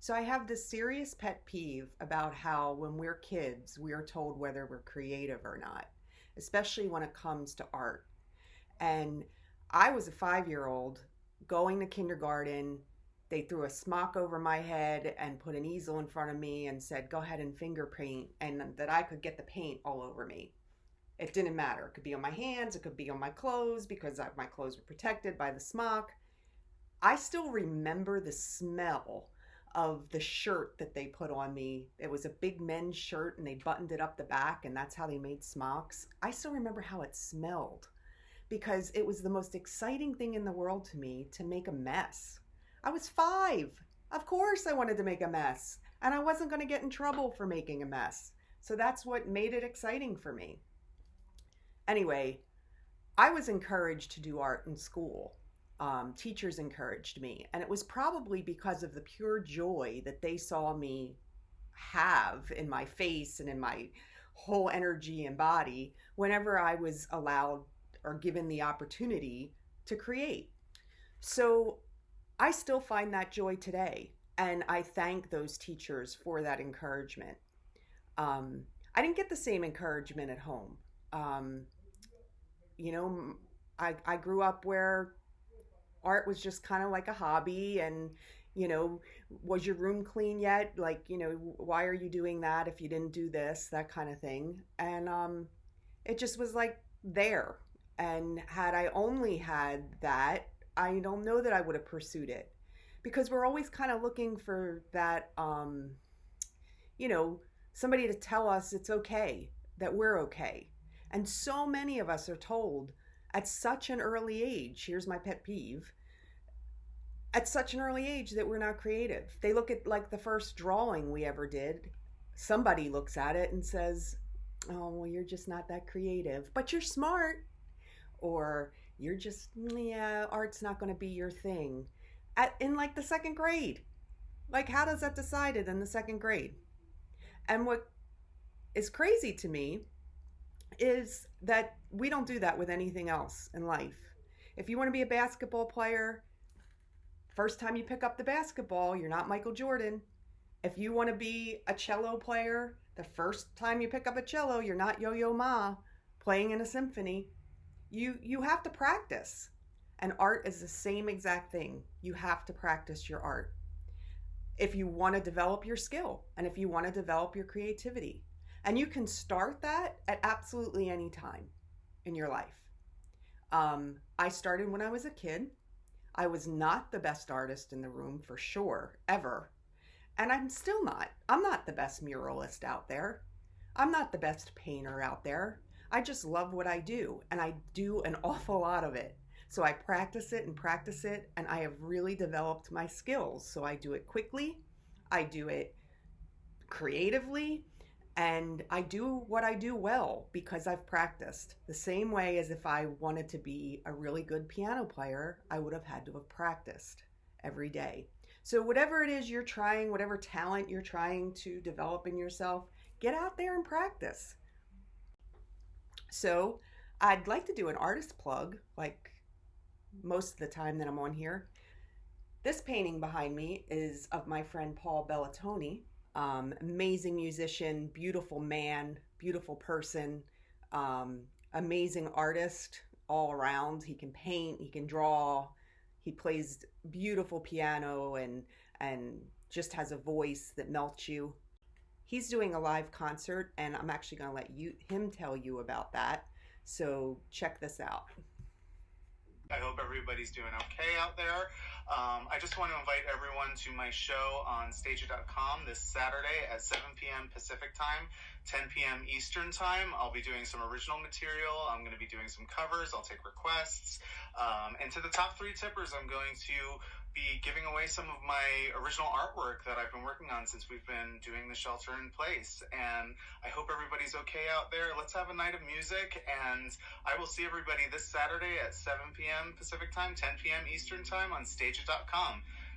So I have this serious pet peeve about how when we're kids, we are told whether we're creative or not, especially when it comes to art. And I was a 5 year old going to kindergarten. They threw a smock over my head and put an easel in front of me and said, go ahead and finger paint, and that I could get the paint all over me. It didn't matter. It could be on my hands, it could be on my clothes because my clothes were protected by the smock. I still remember the smell of the shirt that they put on me. It was a big men's shirt and they buttoned it up the back, and that's how they made smocks. I still remember how it smelled because it was the most exciting thing in the world to me to make a mess. I was 5. Of course, I wanted to make a mess, and I wasn't going to get in trouble for making a mess. So that's what made it exciting for me. Anyway, I was encouraged to do art in school. Teachers encouraged me, and it was probably because of the pure joy that they saw me have in my face and in my whole energy and body whenever I was allowed or given the opportunity to create. So I still find that joy today, and I thank those teachers for that encouragement. I didn't get the same encouragement at home. Um, you know, I grew up where art was just kind of like a hobby, and was your room clean yet? Like, why are you doing that if you didn't do this? That kind of thing. And it just was like there. And had I only had that, I don't know that I would have pursued it, because we're always kind of looking for that, you know somebody to tell us it's okay, that we're okay. And so many of us are told at such an early age, here's my pet peeve, at such an early age that we're not creative. They look at like the first drawing we ever did. Somebody looks at it and says, "Oh, well, you're just not that creative, but you're smart." Or you're just, yeah, art's not going to be your thing. In like the second grade. Like, how does that decided in the second grade? And what is crazy to me is that we don't do that with anything else in life. If you want to be a basketball player, first time you pick up the basketball, you're not Michael Jordan. If you want to be a cello player, the first time you pick up a cello, you're not Yo-Yo Ma playing in a symphony. You have to practice. And art is the same exact thing. You have to practice your art if you want to develop your skill and if you want to develop your creativity. And you can start that at absolutely any time in your life. I started when I was a kid. I was not the best artist in the room for sure, ever. And I'm still not. I'm not the best muralist out there. I'm not the best painter out there. I just love what I do, and I do an awful lot of it. So I practice it, and I have really developed my skills. So I do it quickly, I do it creatively, and I do what I do well because I've practiced. The same way as if I wanted to be a really good piano player, I would have had to have practiced every day. So whatever it is you're trying, whatever talent you're trying to develop in yourself, get out there and practice. So I'd like to do an artist plug, like most of the time that I'm on here. This painting behind me is of my friend Paul Bellatoni. Amazing musician, beautiful man, beautiful person, amazing artist all around. He can paint, he can draw, he plays beautiful piano, and just has a voice that melts you. He's doing a live concert, and I'm actually going to let him tell you about that. So check this out. I hope everybody's doing okay out there. I just want to invite everyone to my show on Stager.com this Saturday at 7 p.m. Pacific time, 10 p.m. Eastern time. I'll be doing some original material. I'm going to be doing some covers. I'll take requests. And to the top 3 tippers, I'm going to be giving away some of my original artwork that I've been working on since we've been doing the shelter in place. And I hope everybody's okay out there. Let's have a night of music, and I will see everybody this Saturday at 7 p.m. Pacific time, 10 p.m. Eastern time on Stages.com.